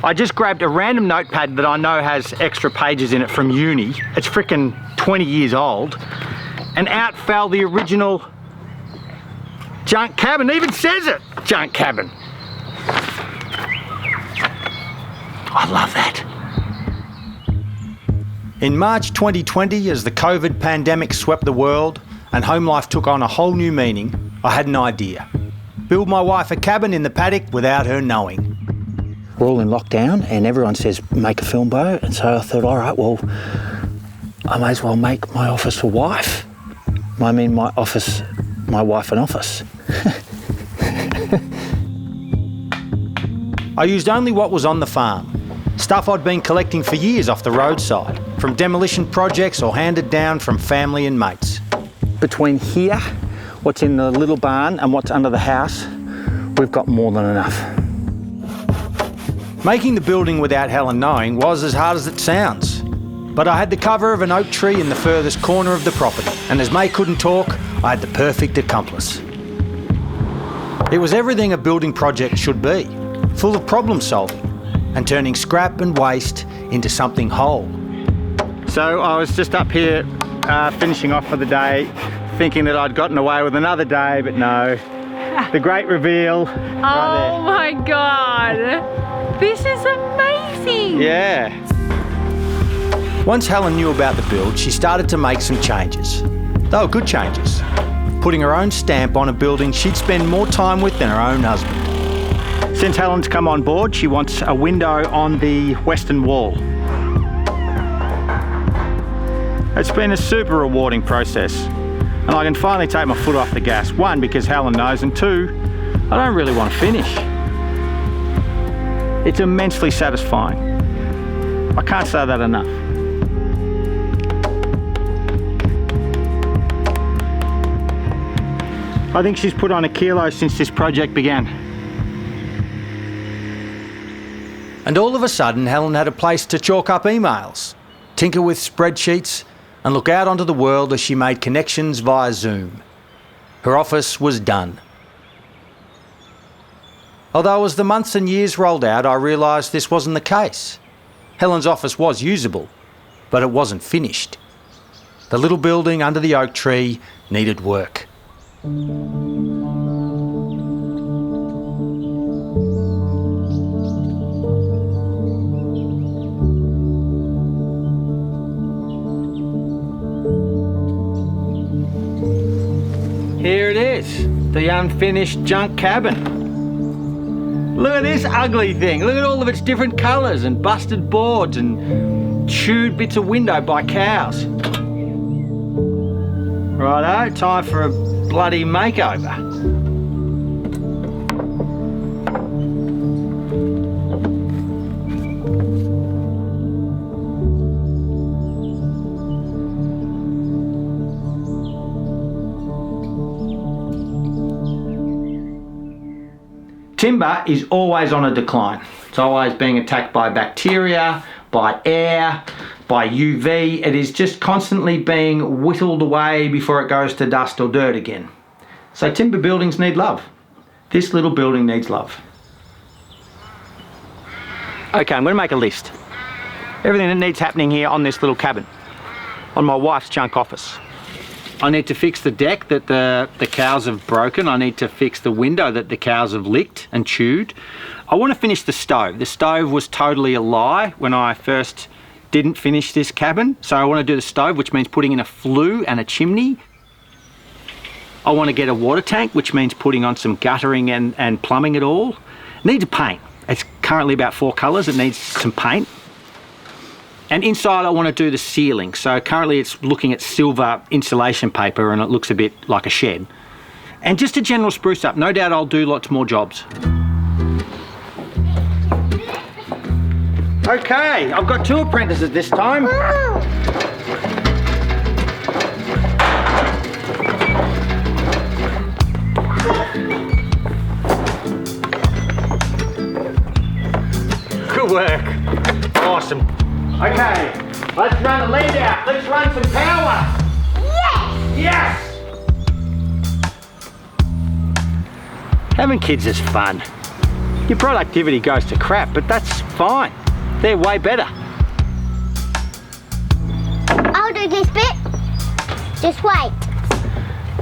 I just grabbed a random notepad that I know has extra pages in it from uni. It's frickin' 20 years old. And out fell the original junk cabin. It even says it, junk cabin. I love that. In March 2020, as the COVID pandemic swept the world and home life took on a whole new meaning, I had an idea. Build my wife a cabin in the paddock without her knowing. We're all in lockdown and everyone says make a film bow, and so I thought, all right, well, I may as well make my office a wife. I mean my office, my wife an office. I used only what was on the farm. Stuff I'd been collecting for years off the roadside, from demolition projects or handed down from family and mates. Between here, what's in the little barn and what's under the house, we've got more than enough. Making the building without Helen knowing was as hard as it sounds. But I had the cover of an oak tree in the furthest corner of the property, and as May couldn't talk, I had the perfect accomplice. It was everything a building project should be, full of problem solving and turning scrap and waste into something whole. So I was just up here finishing off for the day, thinking that I'd gotten away with another day, but no. The great reveal. Oh my God. This is amazing! Yeah. Once Helen knew about the build, she started to make some changes. They were good changes. Putting her own stamp on a building she'd spend more time with than her own husband. Since Helen's come on board, she wants a window on the western wall. It's been a super rewarding process, and I can finally take my foot off the gas. One, because Helen knows, and two, I don't really want to finish. It's immensely satisfying. I can't say that enough. I think she's put on a kilo since this project began. And all of a sudden, Helen had a place to chalk up emails, tinker with spreadsheets, and look out onto the world as she made connections via Zoom. Her office was done. Although as the months and years rolled out, I realised this wasn't the case. Helen's office was usable, but it wasn't finished. The little building under the oak tree needed work. Here it is, the unfinished junk cabin. Look at this ugly thing. Look at all of its different colours and busted boards and chewed bits of window by cows. Righto, time for a bloody makeover. Timber is always on a decline. It's always being attacked by bacteria, by air, by UV. It is just constantly being whittled away before it goes to dust or dirt again. So timber buildings need love. This little building needs love. Okay, I'm going to make a list. Everything that needs happening here on this little cabin, on my wife's junk office. I need to fix the deck that the cows have broken. I need to fix the window that the cows have licked and chewed. I want to finish the stove. The stove was totally a lie when I first didn't finish this cabin. So I want to do the stove, which means putting in a flue and a chimney. I want to get a water tank, which means putting on some guttering and plumbing it all. It needs a paint. It's currently about 4 colours. It needs some paint. And inside I want to do the ceiling. So currently it's looking at silver insulation paper and it looks a bit like a shed. And just a general spruce up. No doubt I'll do lots more jobs. Okay, I've got 2 apprentices this time. Good work. Awesome. Okay, let's run the lead out. Let's run some power. Yes! Yes! Having kids is fun. your productivity goes to crap, but that's fine. They're way better. I'll do this bit. Just wait.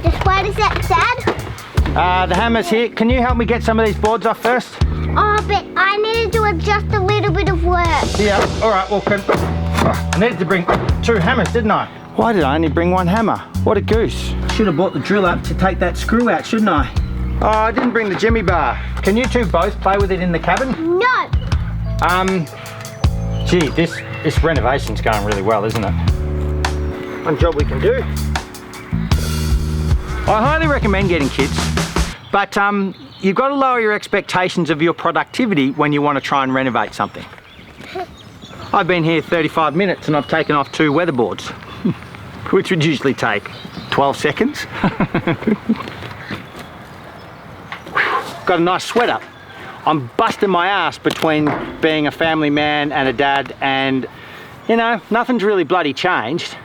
Just wait a sec, Dad. The hammer's here. Can you help me get some of these boards off first? Oh, but I needed to adjust a little bit of work. Yeah, all right, well, I needed to bring 2 hammers, didn't I? Why did I only bring 1 hammer? What a goose. Should have brought the drill up to take that screw out, shouldn't I? Oh, I didn't bring the jimmy bar. Can you two both play with it in the cabin? No. Gee, this renovation's going really well, isn't it? One job we can do. I highly recommend getting kids, but you've got to lower your expectations of your productivity when you want to try and renovate something. I've been here 35 minutes and I've taken off 2 weatherboards, which would usually take 12 seconds. Got a nice sweat up. I'm busting my ass between being a family man and a dad, and you know, nothing's really bloody changed.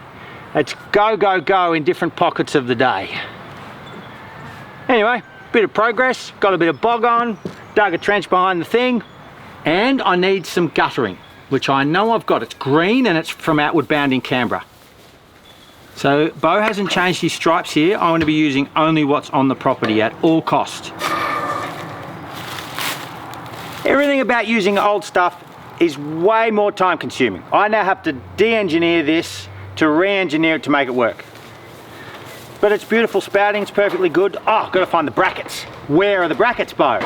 It's go, go, go in different pockets of the day. Anyway, bit of progress, got a bit of bog on, dug a trench behind the thing, and I need some guttering, which I know I've got. It's green and it's from Outward Bound in Canberra. So Bo hasn't changed his stripes here. I want to be using only what's on the property at all cost. Everything about using old stuff is way more time consuming. I now have to de-engineer this to re-engineer it to make it work. But it's beautiful spouting, it's perfectly good. Oh, gotta find the brackets. Where are the brackets, Bo?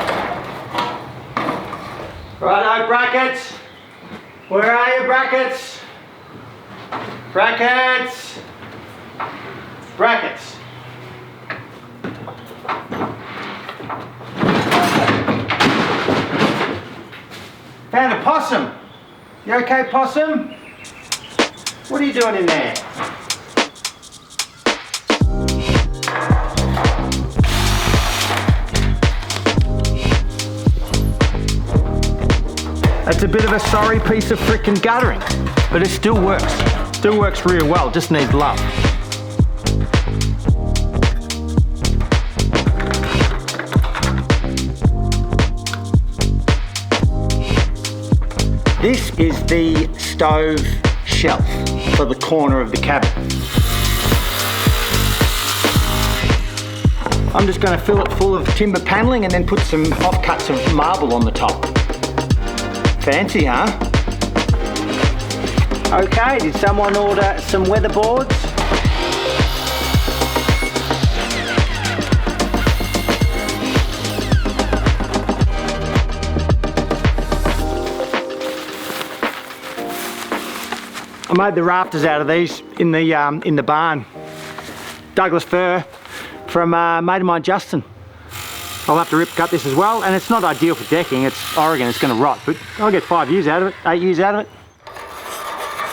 Righto, brackets. Where are your brackets? Brackets. Brackets. Found a possum. You okay, possum? What are you doing in there? It's a bit of a sorry piece of frickin' guttering, but it still works. Still works real well, just needs love. This is the stove shelf for the corner of the cabin. I'm just going to fill it full of timber paneling and then put some offcuts of marble on the top. Fancy, huh? Okay, did someone order some weatherboards? I made the rafters out of these in the barn. Douglas fir from a mate of mine, Justin. I'll have to cut this as well, and it's not ideal for decking. It's Oregon, it's going to rot, but I'll get 5 years out of it, 8 years out of it.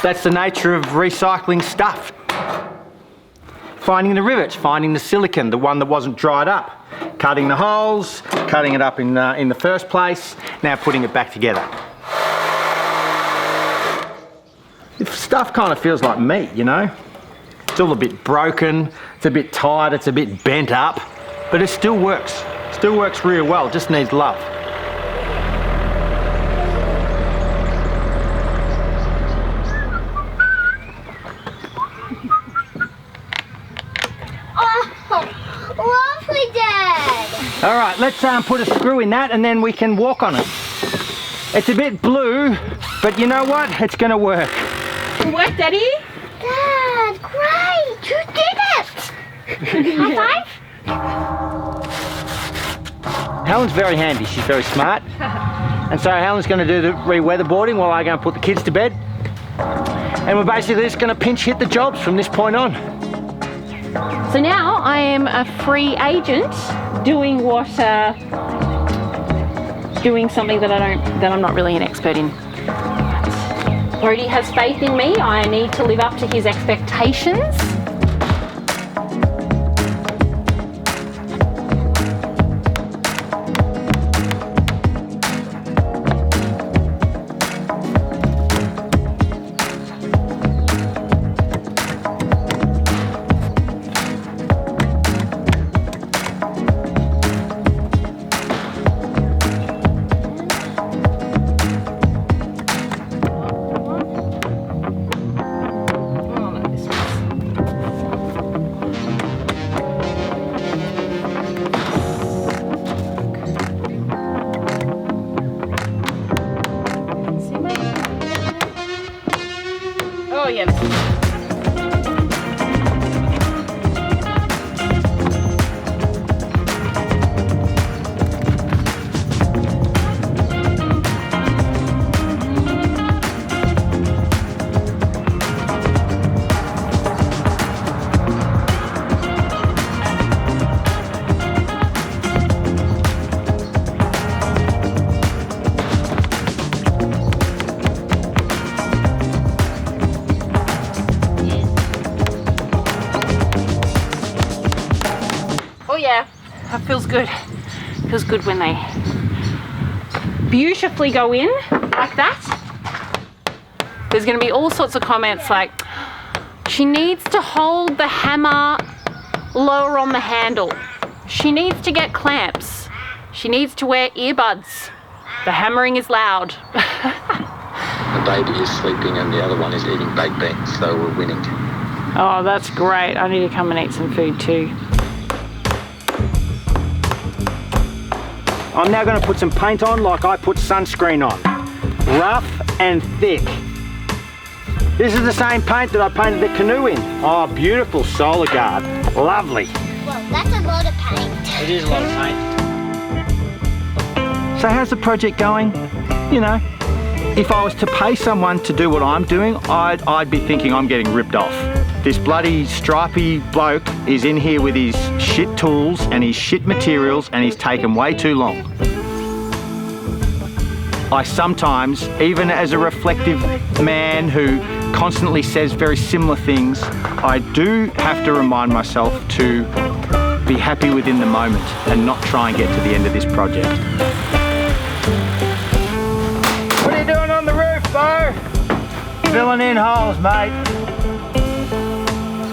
That's the nature of recycling stuff. Finding the rivets, finding the silicone, the one that wasn't dried up, cutting the holes, cutting it up in the first place, now putting it back together. Stuff kind of feels like meat, you know? It's all a bit broken, it's a bit tired, it's a bit bent up, but it still works. Still works real well, it just needs love. Oh, lovely, Dad. All right, let's put a screw in that and then we can walk on it. It's a bit blue, but you know what? It's gonna work. It worked, Daddy? Dad, great! You did it! High five? Helen's very handy, she's very smart. And so Helen's going to do the re-weatherboarding while I go and put the kids to bed. And we're basically just going to pinch hit the jobs from this point on. So now I am a free agent doing doing something that I'm not really an expert in. Brody has faith in me. I need to live up to his expectations. brilliant. Yeah, that feels good. Feels good when they beautifully go in like that. There's going to be all sorts of comments like, she needs to hold the hammer lower on the handle. She needs to get clamps. She needs to wear earbuds. The hammering is loud. The baby is sleeping and the other one is eating baked beans, so we're winning. Oh, that's great. I need to come and eat some food too. I'm now going to put some paint on like I put sunscreen on. Rough and thick. This is the same paint that I painted the canoe in. Oh, beautiful solar guard. Lovely. Well, that's a lot of paint. It is a lot of paint. So how's the project going? You know, if I was to pay someone to do what I'm doing, I'd be thinking I'm getting ripped off. This bloody stripey bloke is in here with his shit tools and his shit materials, and he's taken way too long. I sometimes, even as a reflective man who constantly says very similar things, I do have to remind myself to be happy within the moment and not try and get to the end of this project. What are you doing on the roof, Bo? Filling in holes, mate.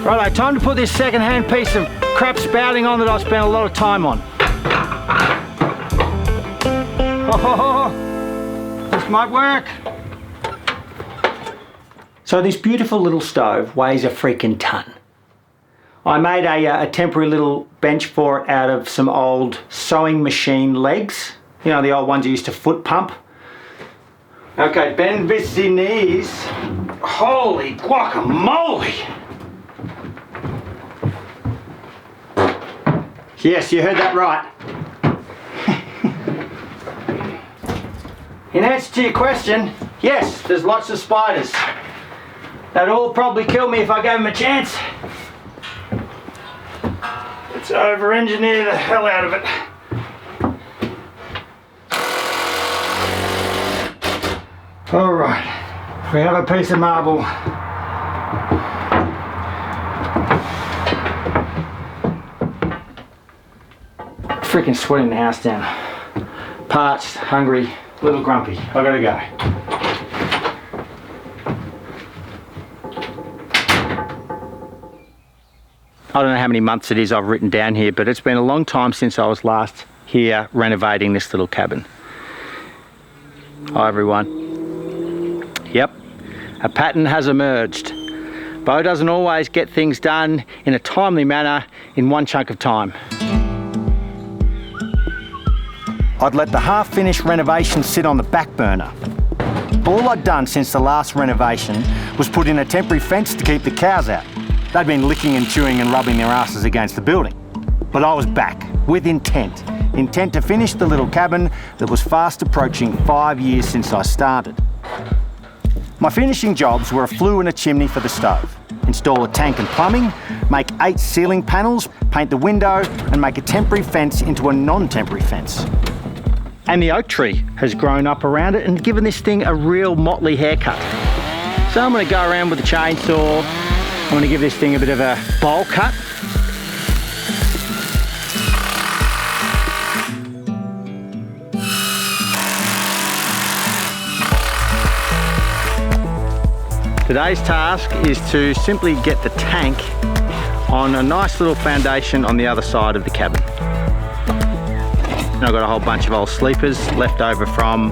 Righto, time to put this second-hand piece of crap spouting on that I spent a lot of time on. Oh, this might work. So this beautiful little stove weighs a freaking ton. I made a temporary little bench for it out of some old sewing machine legs. You know, the old ones you used to foot pump. Okay, bend with the knees. Holy guacamole! Yes, you heard that right. In answer to your question, yes, there's lots of spiders. They'd all probably kill me if I gave them a chance. Let's over-engineer the hell out of it. All right, we have a piece of marble. Freaking sweating the house down. Parched, hungry, a little grumpy. I gotta go. I don't know how many months it is I've written down here, but it's been a long time since I was last here renovating this little cabin. Hi everyone. Yep, a pattern has emerged. Bo doesn't always get things done in a timely manner in one chunk of time. I'd let the half-finished renovation sit on the back burner. All I'd done since the last renovation was put in a temporary fence to keep the cows out. They'd been licking and chewing and rubbing their asses against the building. But I was back, with intent to finish the little cabin that was fast approaching 5 years since I started. My finishing jobs were a flue and a chimney for the stove, install a tank and plumbing, make 8 ceiling panels, paint the window, and make a temporary fence into a non-temporary fence. And the oak tree has grown up around it and given this thing a real motley haircut. So I'm going to go around with the chainsaw. I'm going to give this thing a bit of a bowl cut. Today's task is to simply get the tank on a nice little foundation on the other side of the cabin. And I've got a whole bunch of old sleepers left over from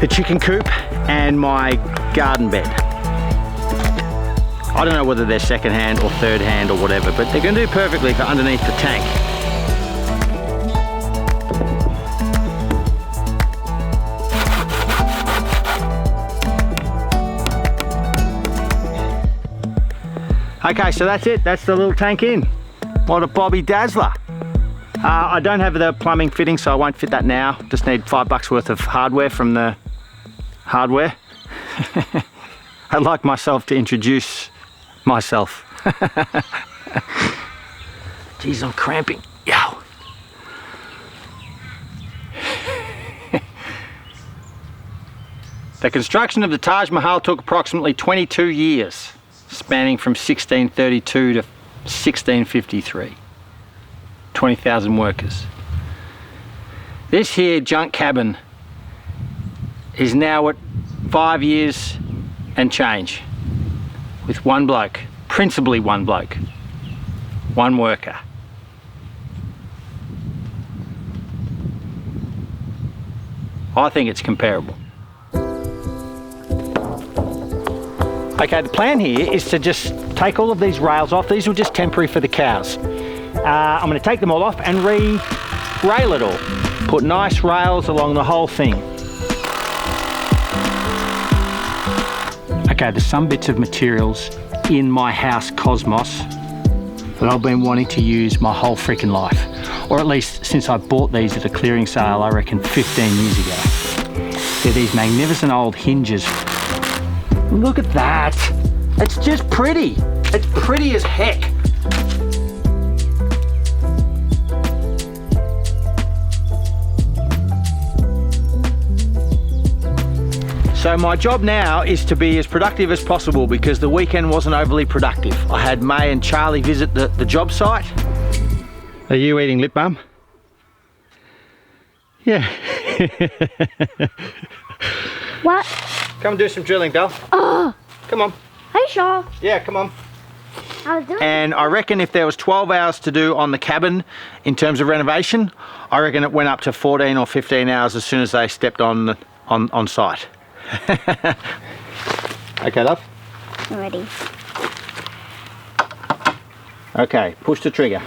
the chicken coop and my garden bed. I don't know whether they're second hand or third hand or whatever, but they're going to do perfectly for underneath the tank. Okay, so that's it. That's the little tank in. What a Bobby Dazzler. I don't have the plumbing fitting, so I won't fit that now. Just need $5 worth of hardware from the hardware. I'd like myself to introduce myself. Jeez, I'm cramping. Yow. The construction of the Taj Mahal took approximately 22 years, spanning from 1632 to 1653. 20,000 workers. This here junk cabin is now at 5 years and change, with one bloke, principally one bloke, one worker. I think it's comparable. Okay, the plan here is to just take all of these rails off. These were just temporary for the cows. I'm going to take them all off and re-rail it all. Put nice rails along the whole thing. Okay, there's some bits of materials in my house cosmos that I've been wanting to use my whole freaking life. Or at least since I bought these at a clearing sale, I reckon 15 years ago. They're these magnificent old hinges. Look at that. It's just pretty. It's pretty as heck. So my job now is to be as productive as possible because the weekend wasn't overly productive. I had May and Charlie visit the job site. Are you eating lip balm? Yeah. What? Come and do some drilling, Belle. Oh, Come on. are you sure? Yeah, come on. I was doing And I reckon if there was 12 hours to do on the cabin in terms of renovation, I reckon it went up to 14 or 15 hours as soon as they stepped on site. Okay, love? I'm ready. Okay, push the trigger.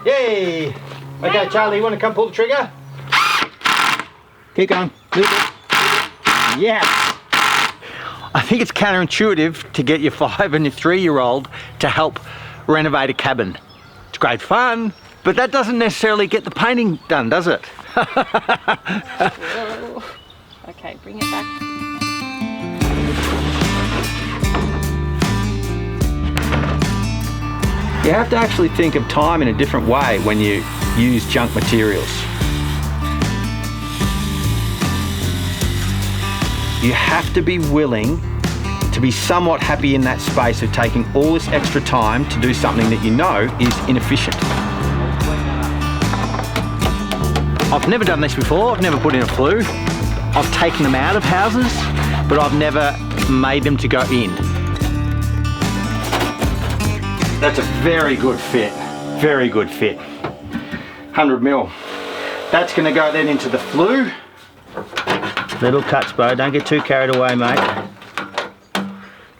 Yay! Okay, Charlie, you want to come pull the trigger? Keep going. Yes! I think it's counterintuitive to get your 5 and your 3-year-old to help renovate a cabin. It's great fun, but that doesn't necessarily get the painting done, does it? Whoa. Okay, bring it back. You have to actually think of time in a different way when you use junk materials. You have to be willing to be somewhat happy in that space of taking all this extra time to do something that you know is inefficient. I've never done this before. I've never put in a flue. I've taken them out of houses, but I've never made them to go in. That's a very good fit. Very good fit. 100 mil. That's going to go then into the flue. Little touch, Bo. Don't get too carried away, mate.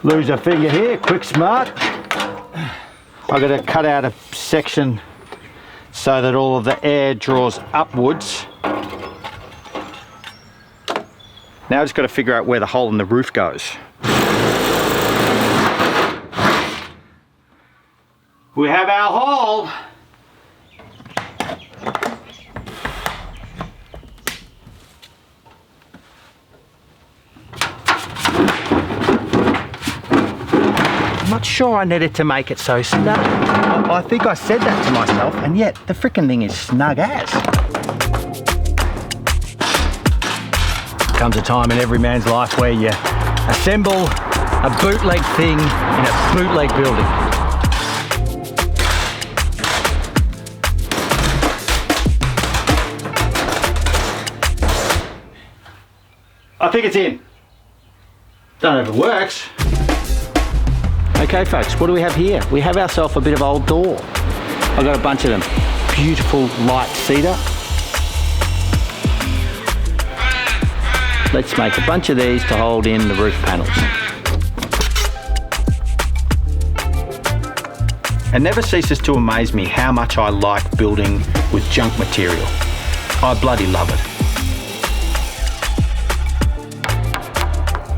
Lose a finger here. Quick, smart. I've got to cut out a section so that all of the air draws upwards. Now I've just got to figure out where the hole in the roof goes. We have our hole. I'm not sure I needed to make it so snug. I think I said that to myself, and yet the frickin' thing is snug as. Comes a time in every man's life where you assemble a bootleg thing in a bootleg building. I think it's in. Don't know if it works. Okay folks, what do we have here? We have ourselves a bit of old door. I've got a bunch of them. Beautiful light cedar. Let's make a bunch of these to hold in the roof panels. It never ceases to amaze me how much I like building with junk material. I bloody love it.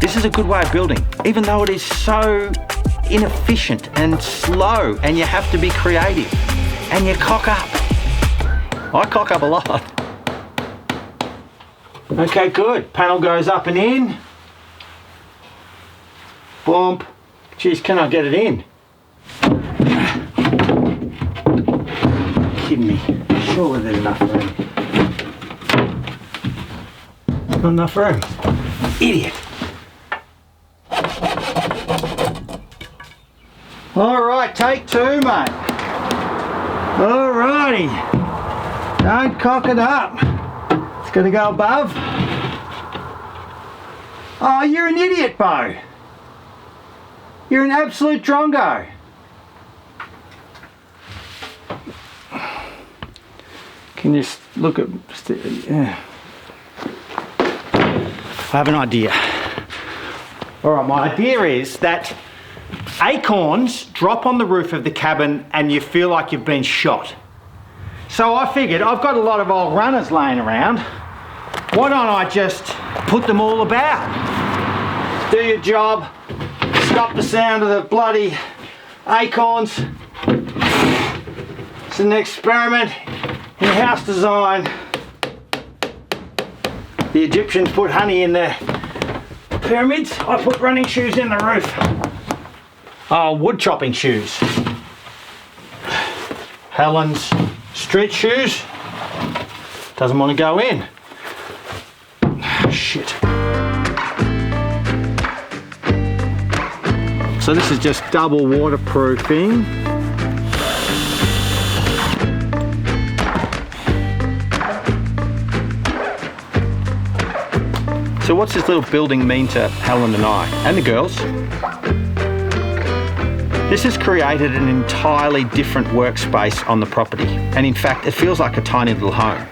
This is a good way of building, even though it is so inefficient and slow, and you have to be creative, and you cock up. I cock up a lot. Okay, good. Panel goes up and in. Bump. Geez, can I get it in? Kidding me. Surely there's enough room. Not enough room. Idiot. All right, take two, mate. All righty. Don't cock it up. It's going to go above. Oh, you're an idiot, Bo. You're an absolute drongo. Can you look at... Yeah. I have an idea. All right, my idea is that acorns drop on the roof of the cabin and you feel like you've been shot. So I figured I've got a lot of old runners laying around. Why don't I just put them all about? Do your job, stop the sound of the bloody acorns. It's an experiment in house design. The Egyptians put honey in their pyramids. I put running shoes in the roof. Oh, wood chopping shoes. Helen's street shoes. Doesn't want to go in. Shit. So this is just double waterproofing. So what's this little building mean to Helen and I, and the girls? This has created an entirely different workspace on the property, and in fact it feels like a tiny little home.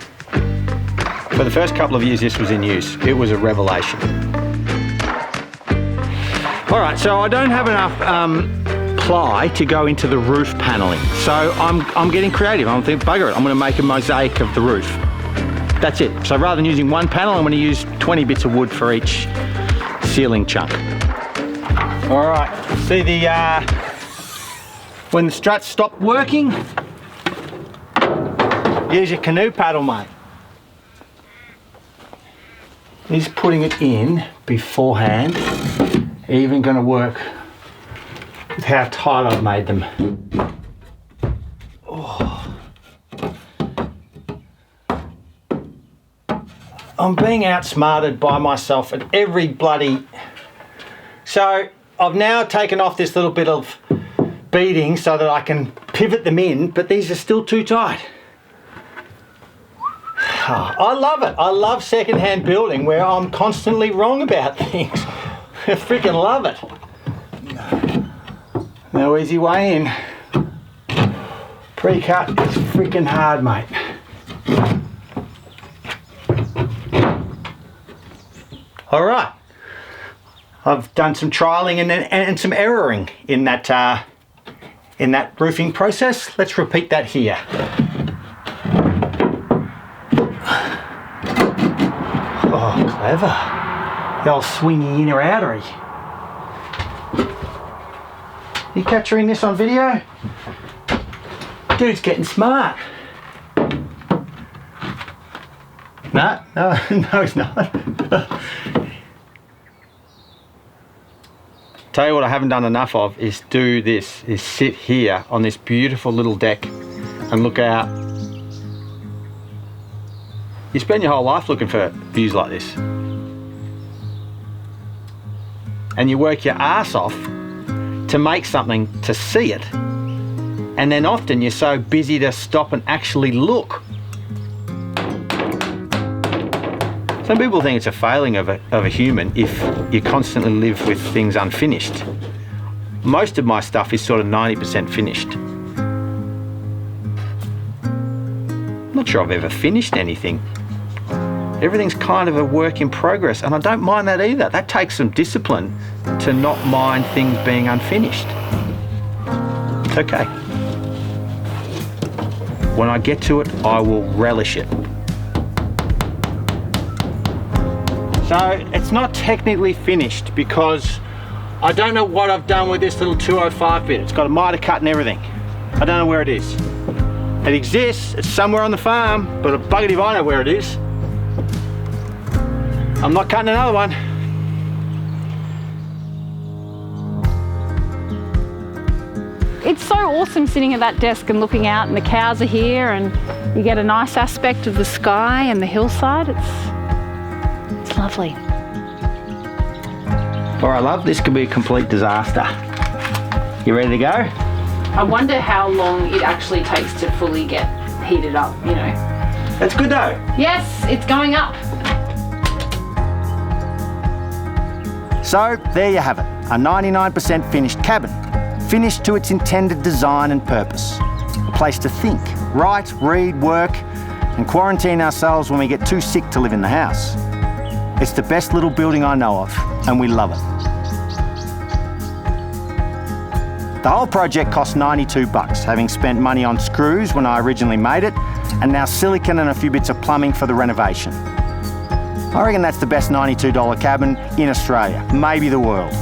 For the first couple of years this was in use, it was a revelation. Alright, so I don't have enough ply to go into the roof paneling, so I'm getting creative. I'm thinking, bugger it, I'm going to make a mosaic of the roof. That's it. So rather than using one panel, I'm going to use 20 bits of wood for each ceiling chunk. Alright, see the when the struts stop working, use your canoe paddle, mate. He's putting it in beforehand. Even going to work with how tight I've made them. Oh. I'm being outsmarted by myself at every bloody... So I've now taken off this little bit of beading so that I can pivot them in, but these are still too tight. Oh, I love it. I love second-hand building where I'm constantly wrong about things. I freaking love it. No easy way in. Pre-cut is freaking hard, mate. All right. I've done some trialing and some erroring in that roofing process. Let's repeat that here. Oh, clever. The old swinging inner outery. You capturing this on video? Dude's getting smart. No, he's not. Tell you what I haven't done enough of is do this, is sit here on this beautiful little deck and look out. You spend your whole life looking for views like this. And you work your ass off to make something to see it. And then often you're so busy to stop and actually look. Some people think it's a failing of a human if you constantly live with things unfinished. Most of my stuff is sort of 90% finished. I'm not sure I've ever finished anything. Everything's kind of a work in progress, and I don't mind that either. That takes some discipline to not mind things being unfinished. It's okay. When I get to it, I will relish it. So it's not technically finished because I don't know what I've done with this little 205 bit. It's got a miter cut and everything. I don't know where it is. It exists, it's somewhere on the farm, but a bugger if I know where it is. I'm not cutting another one. It's so awesome sitting at that desk and looking out, and the cows are here, and you get a nice aspect of the sky and the hillside. It's lovely. All right, love, this could be a complete disaster. You ready to go? I wonder how long it actually takes to fully get heated up, you know. That's good though. Yes, it's going up. So there you have it, a 99% finished cabin, finished to its intended design and purpose. A place to think, write, read, work, and quarantine ourselves when we get too sick to live in the house. It's the best little building I know of, and we love it. The whole project cost $92, having spent money on screws when I originally made it, and now silicone and a few bits of plumbing for the renovation. I reckon that's the best $92 cabin in Australia, maybe the world.